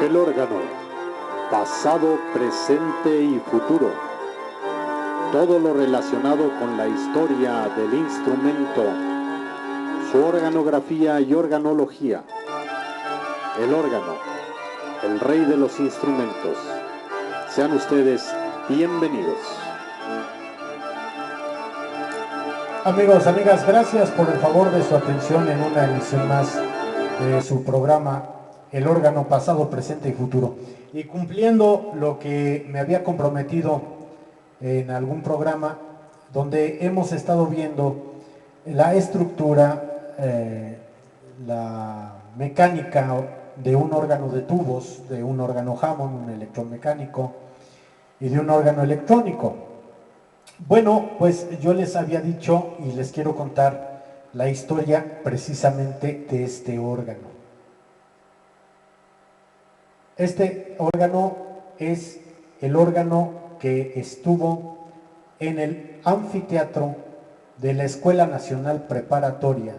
El órgano, pasado, presente y futuro. Todo lo relacionado con la historia del instrumento, su organografía y organología. El órgano, el rey de los instrumentos. Sean ustedes bienvenidos. Amigos, amigas, gracias por el favor de su atención en una emisión más de su programa El órgano, pasado, presente y futuro. Y cumpliendo lo que me había comprometido en algún programa, donde hemos estado viendo la estructura, la mecánica de un órgano de tubos, de un órgano Hammond, un electromecánico, y de un órgano electrónico. Bueno, pues yo les había dicho y les quiero contar la historia precisamente de este órgano. Este órgano es el órgano que estuvo en el anfiteatro de la Escuela Nacional Preparatoria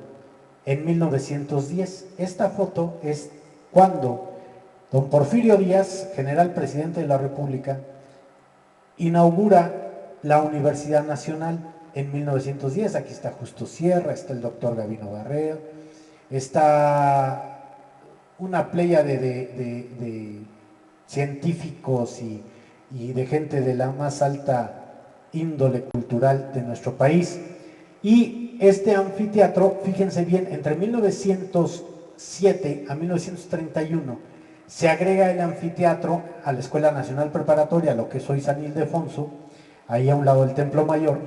en 1910. Esta foto es cuando don Porfirio Díaz, general presidente de la República, inaugura la Universidad Nacional en 1910. Aquí está Justo Sierra, está el doctor Gavino Barrera, está una playa de científicos y de gente de la más alta índole cultural de nuestro país. Y este anfiteatro, fíjense bien, entre 1907 a 1931 se agrega el anfiteatro a la Escuela Nacional Preparatoria, lo que es hoy San Ildefonso, ahí a un lado del Templo Mayor,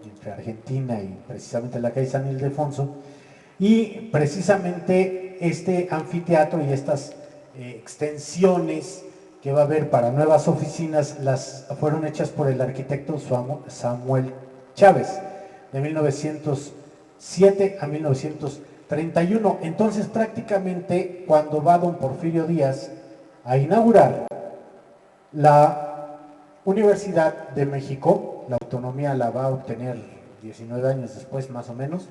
entre Argentina y precisamente la calle San Ildefonso. Y precisamente este anfiteatro y estas extensiones que va a haber para nuevas oficinas las fueron hechas por el arquitecto Samuel Chávez de 1907 a 1931. Entonces prácticamente cuando va don Porfirio Díaz a inaugurar la Universidad de México, la autonomía la va a obtener 19 años después más o menos.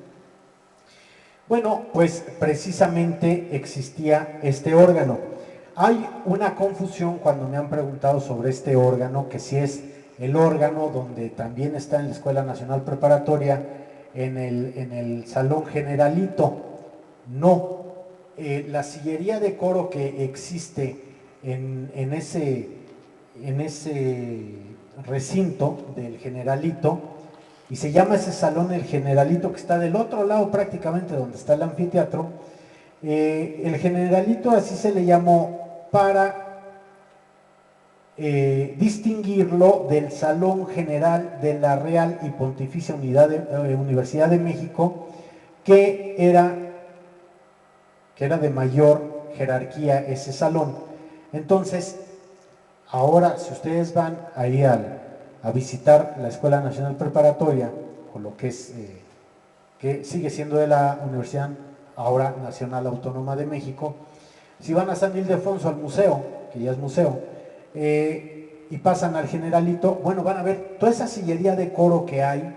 Bueno, pues precisamente existía este órgano. Hay una confusión cuando me han preguntado sobre este órgano, que si es el órgano donde también está en la Escuela Nacional Preparatoria, en el Salón Generalito. No, la sillería de coro que existe en ese recinto del Generalito, y se llama ese salón el Generalito, que está del otro lado prácticamente donde está el anfiteatro. El Generalito así se le llamó para distinguirlo del Salón General de la Real y Pontificia Universidad de México, que era de mayor jerarquía ese salón. Entonces, ahora si ustedes van ahí a visitar la Escuela Nacional Preparatoria, o lo que es, que sigue siendo de la Universidad ahora Nacional Autónoma de México, si van a San Ildefonso al museo, que ya es museo, y pasan al Generalito, bueno, van a ver toda esa sillería de coro que hay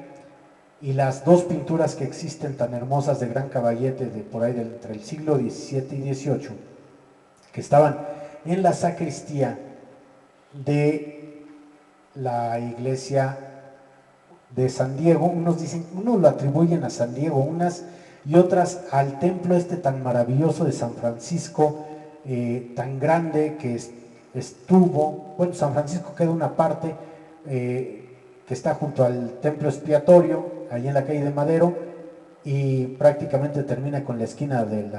y las dos pinturas que existen tan hermosas de Gran Caballete de por ahí entre el siglo XVII y XVIII, que estaban en la sacristía de la iglesia de San Diego. Unos lo atribuyen a San Diego, unas y otras al templo tan maravilloso de San Francisco, tan grande que estuvo. Bueno, San Francisco queda una parte que está junto al templo expiatorio, allí en la calle de Madero, y prácticamente termina con la esquina de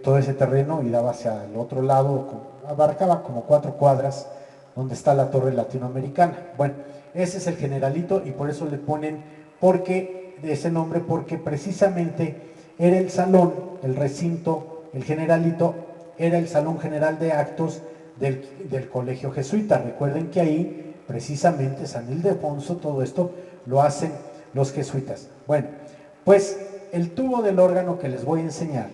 todo ese terreno y daba hacia el otro lado, abarcaba como 4 cuadras, donde está la Torre Latinoamericana. Bueno, ese es el Generalito, y por eso le ponen ese nombre, porque precisamente era el salón, el recinto, el Generalito, era el salón general de actos del colegio jesuita. Recuerden que ahí, precisamente, San Ildefonso, todo esto lo hacen los jesuitas. Bueno, pues el tubo del órgano que les voy a enseñar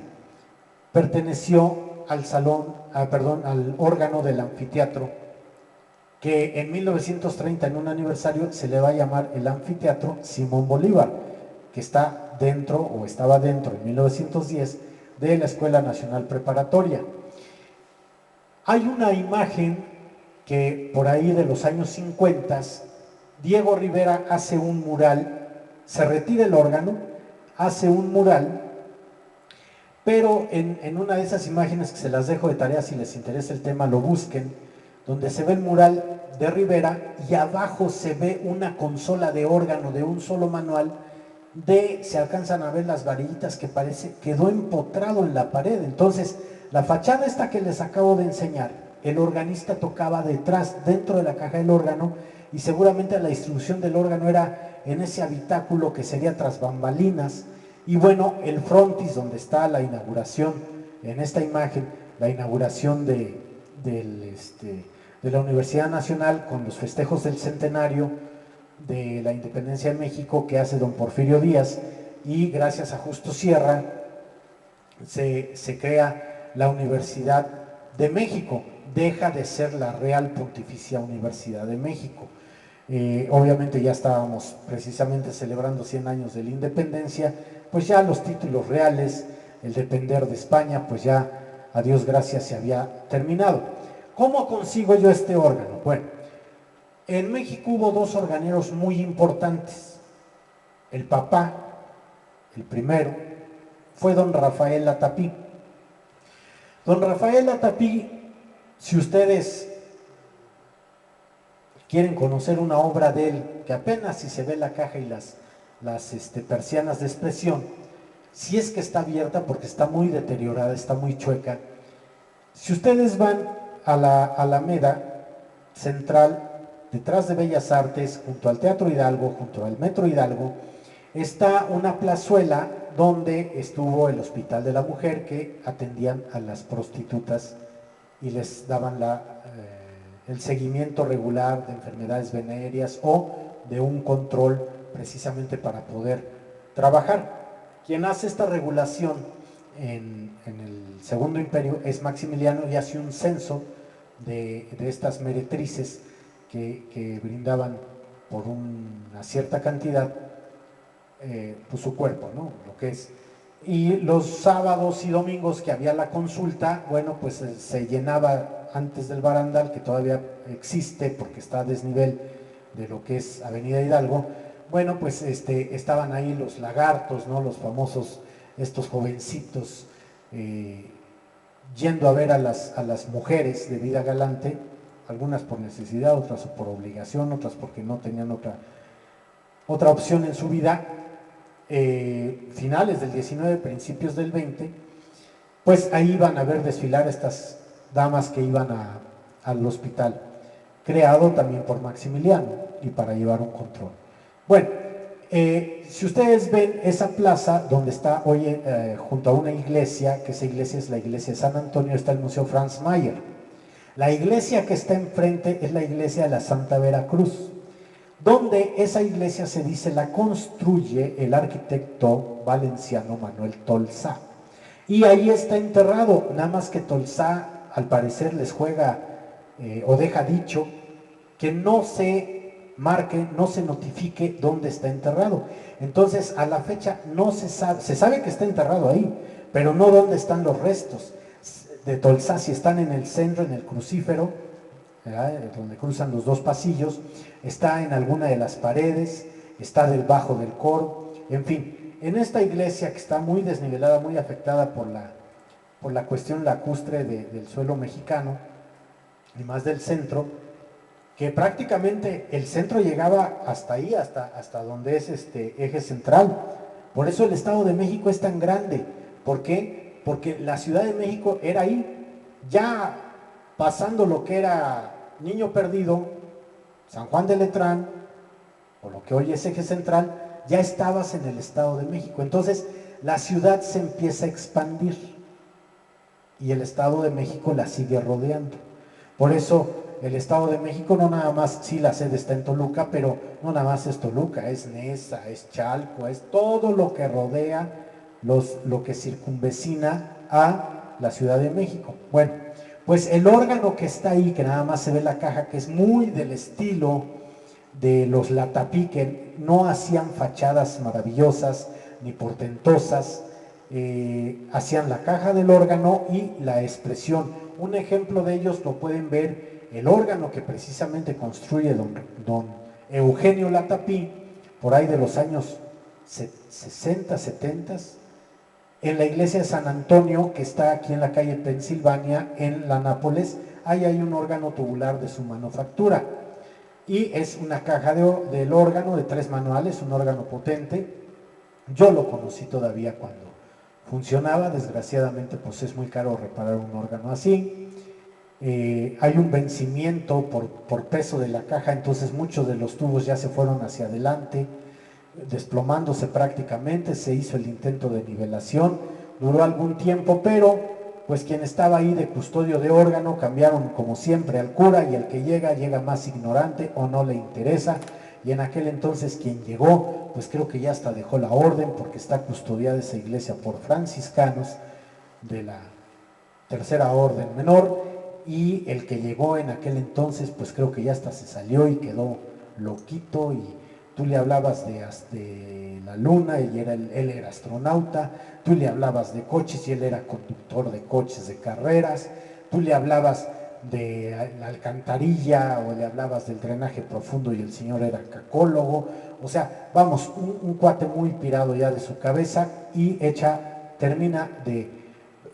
perteneció al al órgano del anfiteatro, que en 1930, en un aniversario, se le va a llamar el Anfiteatro Simón Bolívar, que está dentro, o estaba dentro en 1910, de la Escuela Nacional Preparatoria. Hay una imagen que por ahí de los años 50, Diego Rivera hace un mural, se retira el órgano, hace un mural, pero en una de esas imágenes que se las dejo de tarea, si les interesa el tema lo busquen, donde se ve el mural de Rivera y abajo se ve una consola de órgano de un solo manual, se alcanzan a ver las varillitas que parece quedó empotrado en la pared. Entonces la fachada esta que les acabo de enseñar, el organista tocaba detrás, dentro de la caja del órgano, y seguramente la distribución del órgano era en ese habitáculo que sería tras bambalinas. Y bueno, el frontis donde está la inauguración, en esta imagen, la inauguración de la Universidad Nacional con los festejos del centenario de la Independencia de México que hace don Porfirio Díaz, y gracias a Justo Sierra se crea la Universidad de México, deja de ser la Real Pontificia Universidad de México. Obviamente ya estábamos precisamente celebrando 100 años de la independencia, pues ya los títulos reales, el depender de España, pues ya a Dios gracias se había terminado. ¿Cómo consigo yo este órgano? Bueno, en México hubo dos organeros muy importantes. El papá, el primero, fue don Rafael Latapí. Don Rafael Latapí, si ustedes quieren conocer una obra de él, que apenas si se ve la caja y las persianas de expresión, si es que está abierta porque está muy deteriorada, está muy chueca. Si ustedes van a la Alameda Central, detrás de Bellas Artes, junto al Teatro Hidalgo, junto al Metro Hidalgo, está una plazuela donde estuvo el Hospital de la Mujer, que atendían a las prostitutas y les daban el seguimiento regular de enfermedades venéreas o de un control precisamente para poder trabajar. Quien hace esta regulación en el Segundo Imperio es Maximiliano, y hace un censo de estas meretrices que brindaban por una cierta cantidad pues su cuerpo, ¿no? Lo que es. Y los sábados y domingos que había la consulta, bueno, pues se llenaba antes del barandal, que todavía existe porque está a desnivel de lo que es Avenida Hidalgo. Bueno, pues estaban ahí los lagartos, ¿no? Los famosos, estos jovencitos, yendo a ver a las mujeres de vida galante, algunas por necesidad, otras por obligación, otras porque no tenían otra opción en su vida. Finales del 19, principios del 20, pues ahí iban a ver desfilar estas damas que iban al hospital, creado también por Maximiliano y para llevar un control. Bueno, si ustedes ven esa plaza donde está hoy junto a una iglesia, que esa iglesia es la iglesia de San Antonio, está el Museo Franz Mayer. La iglesia que está enfrente es la iglesia de la Santa Veracruz, donde esa iglesia se dice la construye el arquitecto valenciano Manuel Tolsá. Y ahí está enterrado, nada más que Tolsá al parecer les juega o deja dicho que no se marque, no se notifique dónde está enterrado. Entonces a la fecha no se sabe que está enterrado ahí, pero no dónde están los restos de Tolsá, si están en el centro, en el crucífero, donde cruzan los dos pasillos, está en alguna de las paredes, está debajo del coro, en fin, en esta iglesia que está muy desnivelada, muy afectada por la cuestión lacustre del suelo mexicano, y más del centro, que prácticamente el centro llegaba hasta ahí, hasta donde es eje central. Por eso el Estado de México es tan grande. ¿Por qué? Porque la Ciudad de México era ahí, ya pasando lo que era Niño Perdido, San Juan de Letrán, o lo que hoy es eje central, ya estabas en el Estado de México. Entonces la ciudad se empieza a expandir y el Estado de México la sigue rodeando. Por eso el Estado de México no nada más, sí, la sede está en Toluca, pero no nada más es Toluca, es Neza, es Chalco, es todo lo que rodea, lo que circunvecina a la Ciudad de México. Bueno, pues el órgano que está ahí, que nada más se ve la caja, que es muy del estilo de los Latapí, que no hacían fachadas maravillosas ni portentosas, hacían la caja del órgano y la expresión. Un ejemplo de ellos lo pueden ver, el órgano que precisamente construye don Eugenio Latapí, por ahí de los años 60, 70, en la iglesia de San Antonio, que está aquí en la calle Pensilvania, en la Nápoles. Ahí hay un órgano tubular de su manufactura y es una caja del órgano de 3 manuales, un órgano potente. Yo lo conocí todavía cuando funcionaba, desgraciadamente pues es muy caro reparar un órgano así. Hay un vencimiento por peso de la caja, entonces muchos de los tubos ya se fueron hacia adelante, desplomándose prácticamente. Se hizo el intento de nivelación, duró algún tiempo, pero pues quien estaba ahí de custodio de órgano cambiaron como siempre al cura, y el que llega más ignorante o no le interesa, y en aquel entonces quien llegó pues creo que ya hasta dejó la orden, porque está custodiada esa iglesia por franciscanos de la tercera orden menor, y el que llegó en aquel entonces pues creo que ya hasta se salió y quedó loquito, y tú le hablabas de la luna y él era astronauta, tú le hablabas de coches y él era conductor de coches de carreras, tú le hablabas de la alcantarilla o le hablabas del drenaje profundo y el señor era cacólogo. O sea, vamos, un cuate muy pirado ya de su cabeza, y termina de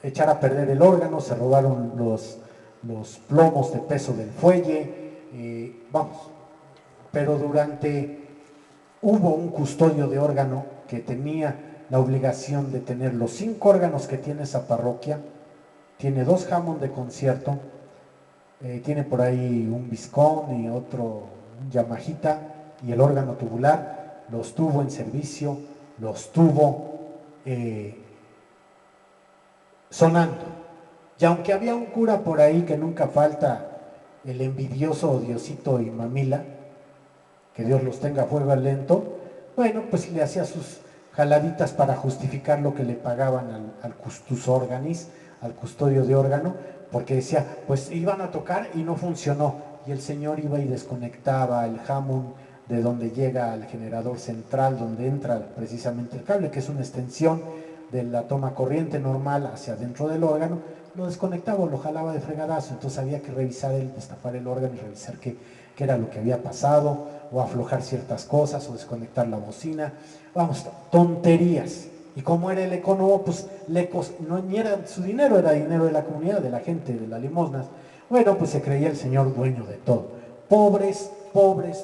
echar a perder el órgano. Se robaron los plomos de peso del fuelle, vamos, pero hubo un custodio de órgano que tenía la obligación de tener los 5 órganos que tiene esa parroquia. Tiene 2 Hammond de concierto, tiene por ahí un Viscón y otro, un Yamahita, y el órgano tubular. Los tuvo en servicio, los tuvo sonando. Y aunque había un cura por ahí que nunca falta, el envidioso Diosito y Mamila, que Dios los tenga a fuego lento, bueno, pues le hacía sus jaladitas para justificar lo que le pagaban al custus organis, al custodio de órgano, porque decía, pues iban a tocar y no funcionó, y el señor iba y desconectaba el Hammond de donde llega al generador central, donde entra precisamente el cable, que es una extensión de la toma corriente normal hacia dentro del órgano. Lo desconectaba o lo jalaba de fregadazo, entonces había que revisar destapar el órgano y revisar qué era lo que había pasado, o aflojar ciertas cosas, o desconectar la bocina. Vamos, tonterías. Y como era el economo, pues ni era su dinero, era dinero de la comunidad, de la gente, de las limosnas. Bueno, pues se creía el señor dueño de todo. Pobres,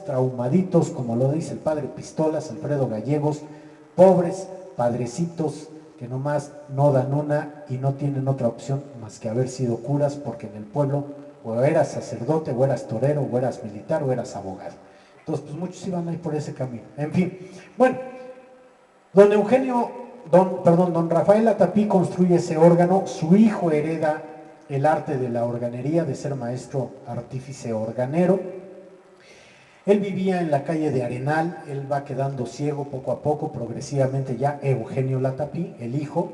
traumaditos, como lo dice el padre Pistolas, Alfredo Gallegos, pobres padrecitos que nomás no dan una y no tienen otra opción más que haber sido curas, porque en el pueblo o eras sacerdote, o eras torero, o eras militar, o eras abogado. Entonces, pues muchos iban a ir por ese camino. En fin, bueno, don Rafael Latapí construye ese órgano. Su hijo hereda el arte de la organería, de ser maestro artífice organero. Él vivía en la calle de Arenal. Él va quedando ciego poco a poco, progresivamente. Ya Eugenio Latapí, el hijo,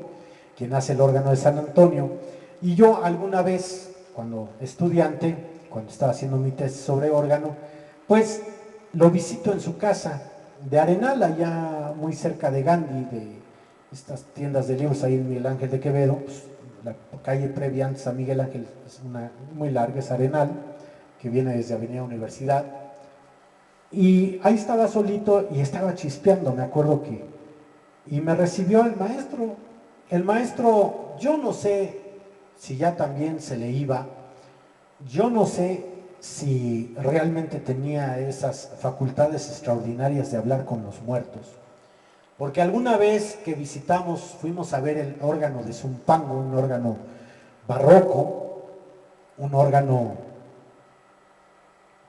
quien hace el órgano de San Antonio. Y yo alguna vez, cuando estudiante, cuando estaba haciendo mi tesis sobre órgano, pues lo visito en su casa de Arenal, allá muy cerca de Gandhi, de estas tiendas de libros ahí en Miguel Ángel de Quevedo. Pues, la calle previa antes a Miguel Ángel es una muy larga, es Arenal, que viene desde Avenida Universidad. Y ahí estaba solito y estaba chispeando, me acuerdo y me recibió el maestro. El maestro, yo no sé si ya también se le iba, yo no sé si realmente tenía esas facultades extraordinarias de hablar con los muertos, porque alguna vez que fuimos a ver el órgano de Zumpango, un órgano barroco, un órgano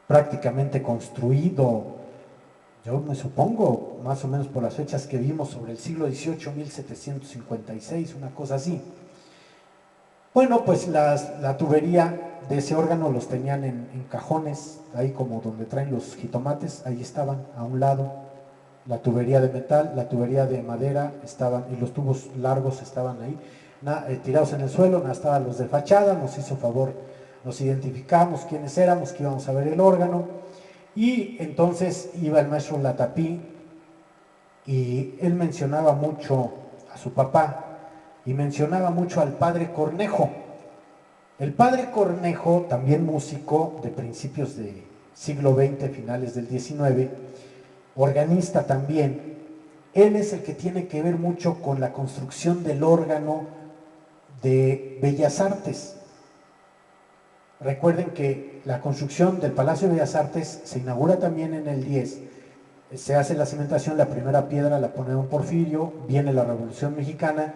prácticamente construido, yo me supongo, más o menos por las fechas que vimos, sobre el siglo XVIII, 1756, una cosa así. Bueno, pues la tubería de ese órgano los tenían en cajones, ahí como donde traen los jitomates, ahí estaban a un lado. La tubería de metal, la tubería de madera estaban, y los tubos largos estaban ahí, tirados en el suelo. Estaban los de fachada. Nos hizo favor, nos identificamos quiénes éramos, que íbamos a ver el órgano, y entonces iba el maestro Latapí, y él mencionaba mucho a su papá, y mencionaba mucho al padre Cornejo. El padre Cornejo, también músico de principios del siglo XX, finales del XIX, organista también, él es el que tiene que ver mucho con la construcción del órgano de Bellas Artes. Recuerden que la construcción del Palacio de Bellas Artes se inaugura también en el 10, se hace la cimentación, la primera piedra la pone don Porfirio, viene la Revolución Mexicana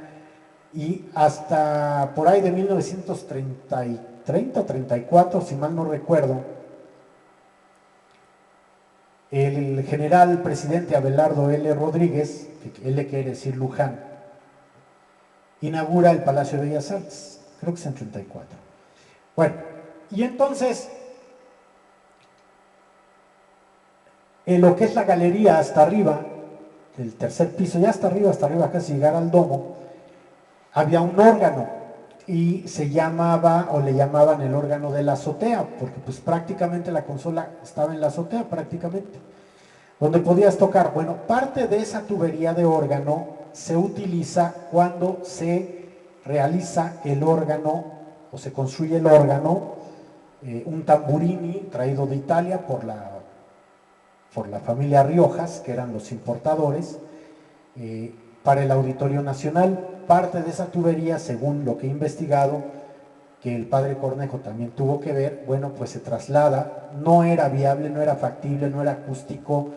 y hasta por ahí de 1930 o 34, si mal no recuerdo, el general presidente Abelardo L. Rodríguez, que L quiere decir Luján, inaugura el Palacio de Bellas Artes, creo que es en 34. Bueno, y entonces, en lo que es la galería hasta arriba, el tercer piso, ya hasta arriba, casi llegar al domo, había un órgano y se llamaba o le llamaban el órgano de la azotea, porque pues prácticamente la consola estaba en la azotea prácticamente, donde podías tocar. Bueno, parte de esa tubería de órgano se utiliza cuando se realiza el órgano o se construye el órgano, un tamburini traído de Italia por la familia Riojas, que eran los importadores, para el Auditorio Nacional. Parte de esa tubería, según lo que he investigado, que el padre Cornejo también tuvo que ver, bueno, pues se traslada, no era viable, no era factible, no era acústico,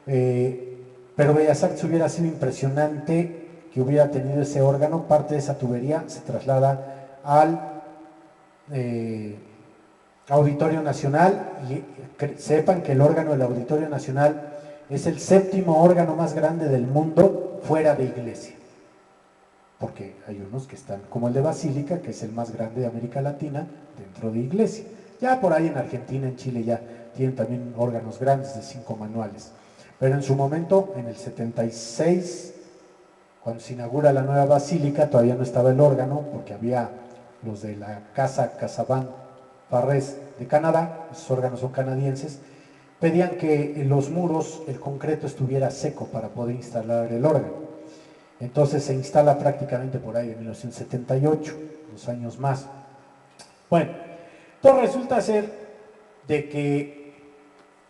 pero Bellas Artes hubiera sido impresionante que hubiera tenido ese órgano. Parte de esa tubería se traslada al Auditorio Nacional, y sepan que el órgano del Auditorio Nacional es el séptimo órgano más grande del mundo fuera de iglesia, porque hay unos que están como el de Basílica, que es el más grande de América Latina, dentro de iglesia. Ya por ahí en Argentina, en Chile ya tienen también órganos grandes de 5 manuales, pero en su momento, en el 76, cuando se inaugura la nueva basílica, todavía no estaba el órgano, porque había los de la Casa Casabán Farrés de Canadá, esos órganos son canadienses, pedían que en los muros el concreto estuviera seco para poder instalar el órgano. Entonces se instala prácticamente por ahí en 1978, 2 años más. Bueno, entonces resulta ser de que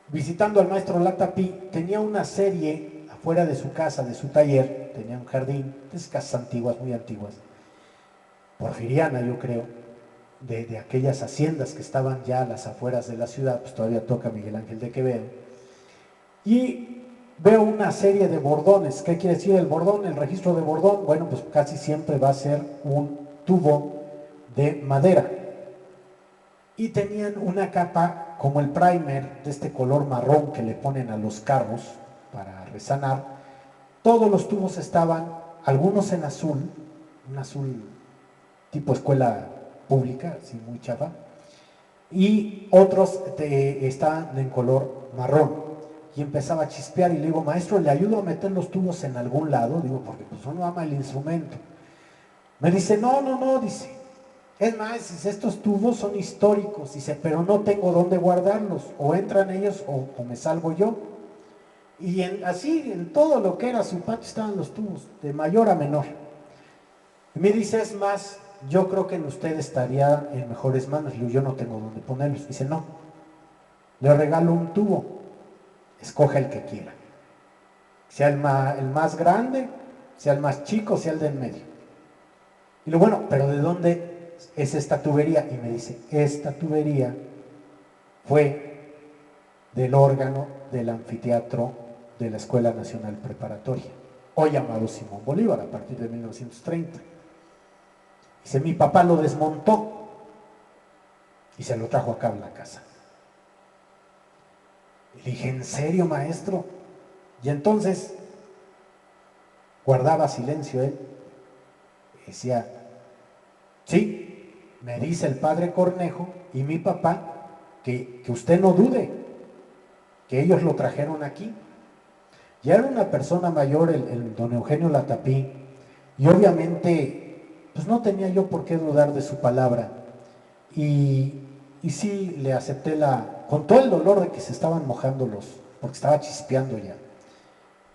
visitando al maestro Latapí, tenía una serie afuera de su casa, de su taller, tenía un jardín, de esas casas antiguas, muy antiguas, porfiriana yo creo, de aquellas haciendas que estaban ya a las afueras de la ciudad, pues todavía toca Miguel Ángel de Quevedo, y veo una serie de bordones. ¿Qué quiere decir el bordón? El registro de bordón, bueno, pues casi siempre va a ser un tubo de madera, y tenían una capa como el primer de este color marrón que le ponen a los carros para resanar. Todos los tubos estaban, algunos en azul, un azul tipo escuela pública, así muy chafa, y otros estaban en color marrón, y empezaba a chispear, y le digo, maestro, ¿le ayudo a meter los tubos en algún lado? Digo, porque pues uno ama el instrumento. Me dice, no, dice, es más, dice, estos tubos son históricos, dice, pero no tengo dónde guardarlos, o entran ellos o me salgo yo. Y así, en todo lo que era su patio estaban los tubos, de mayor a menor. Y me dice, es más, yo creo que en usted estaría en mejores manos. Yo no tengo dónde ponerlos. Dice, no, le regalo un tubo, escoja el que quiera. Sea el más grande, sea el más chico, sea el de en medio. Y lo bueno, pero ¿de dónde es esta tubería? Y me dice, esta tubería fue del órgano del anfiteatro de la Escuela Nacional Preparatoria, hoy llamado Simón Bolívar, a partir de 1930. Dice, mi papá lo desmontó y se lo trajo acá a la casa. Y le dije, ¿en serio, maestro? Y entonces guardaba silencio él. Y decía, sí, me dice el padre Cornejo y mi papá que usted no dude, que ellos lo trajeron aquí. Ya era una persona mayor, el don Eugenio Latapí, y obviamente pues no tenía yo por qué dudar de su palabra. Y sí le acepté con todo el dolor de que se estaban mojando porque estaba chispeando ya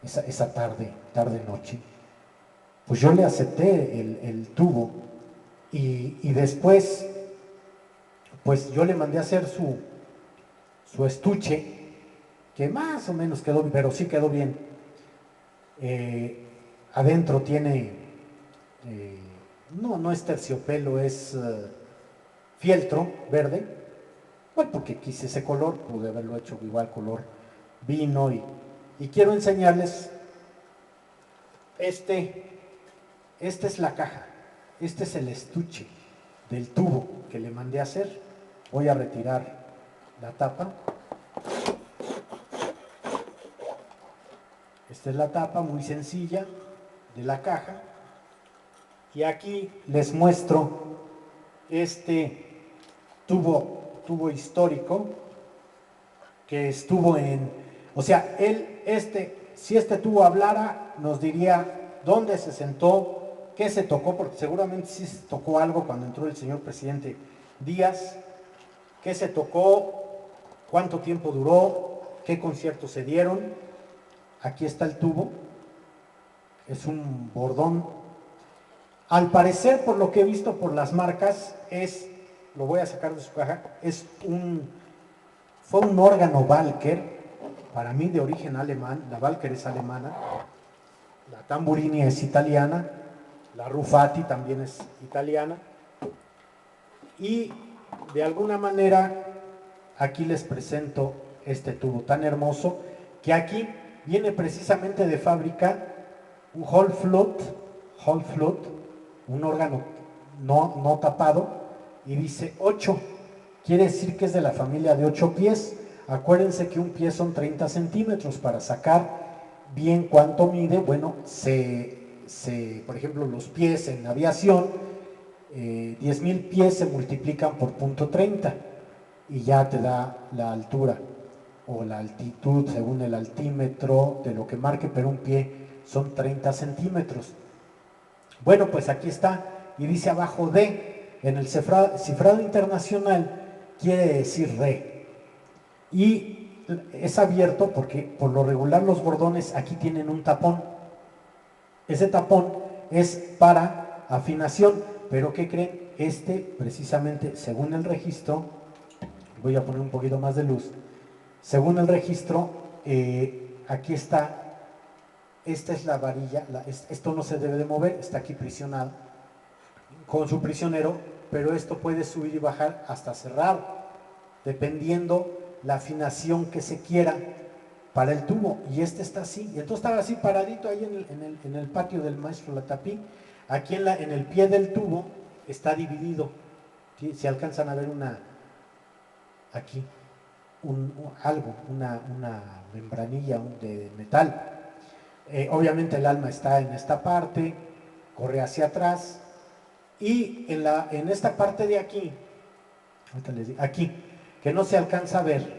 esa tarde, noche. pues yo le acepté el tubo y después, pues yo le mandé a hacer su estuche, que más o menos quedó, pero sí quedó bien. Adentro tiene, no es terciopelo, es fieltro verde. Bueno, porque quise ese color, pude haberlo hecho igual color vino y quiero enseñarles esta es la caja, este es el estuche del tubo que le mandé a hacer. Voy a retirar la tapa. Esta es la tapa muy sencilla de la caja y aquí les muestro este tubo histórico que estuvo o sea, si este tubo hablara, nos diría dónde se sentó, qué se tocó, porque seguramente sí se tocó algo cuando entró el señor presidente Díaz, qué se tocó, cuánto tiempo duró, qué conciertos se dieron. Aquí está el tubo, es un bordón. Al parecer, por lo que he visto por las marcas, lo voy a sacar de su caja, fue un órgano Walker, para mí de origen alemán. La Walker es alemana, la Tamburini es italiana, la Rufati también es italiana, y de alguna manera aquí les presento este tubo tan hermoso, que aquí viene precisamente de fábrica, un Hall Flute, un órgano no tapado, y dice 8, quiere decir que es de la familia de 8 pies. Acuérdense que un pie son 30 centímetros. Para sacar bien cuánto mide, bueno, por ejemplo, los pies en aviación, 10,000 pies se multiplican por .30 y ya te da la altura o la altitud según el altímetro de lo que marque, pero un pie son 30 centímetros. Bueno, pues aquí está, y dice abajo D, en el cifrado internacional quiere decir re, y es abierto porque por lo regular los bordones aquí tienen un tapón. Ese tapón es para afinación, pero ¿qué creen? Precisamente, según el registro, voy a poner un poquito más de luz, según el registro, aquí está, esta es la varilla, esto no se debe de mover, está aquí prisionado con su prisionero, pero esto puede subir y bajar hasta cerrar, dependiendo la afinación que se quiera para el tubo, y está así, y entonces estaba así paradito ahí en el patio del maestro Latapí. Aquí en el pie del tubo está dividido, ¿sí? Si alcanzan a ver aquí, una membranilla de metal. Obviamente el alma está en esta parte, corre hacia atrás, y en esta parte de aquí, ahorita les digo, aquí, que no se alcanza a ver,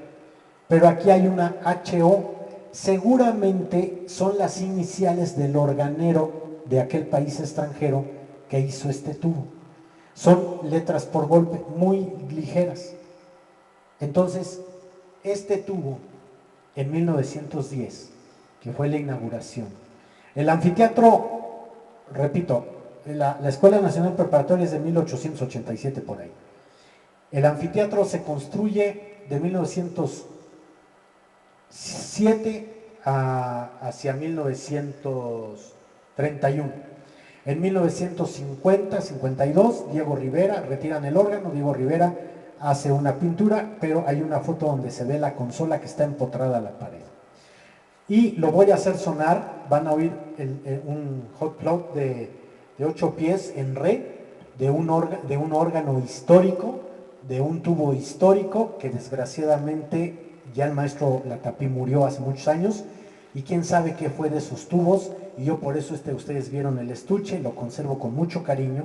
pero aquí hay una HO, seguramente son las iniciales del organero de aquel país extranjero que hizo este tubo. Son letras por golpe muy ligeras. Entonces, este tubo, en 1910, que fue la inauguración, el anfiteatro, repito, la Escuela Nacional Preparatoria es de 1887 por ahí. El anfiteatro se construye de 1907 hacia 1931. En 1950-52, Diego Rivera, retiran el órgano, Diego Rivera hace una pintura, pero hay una foto donde se ve la consola que está empotrada a la pared. Y lo voy a hacer sonar, van a oír un hot plug de 8 pies en re, de un órgano histórico, de un tubo histórico que desgraciadamente ya el maestro Latapí murió hace muchos años, y quién sabe qué fue de esos tubos, y yo por eso ustedes vieron el estuche, lo conservo con mucho cariño,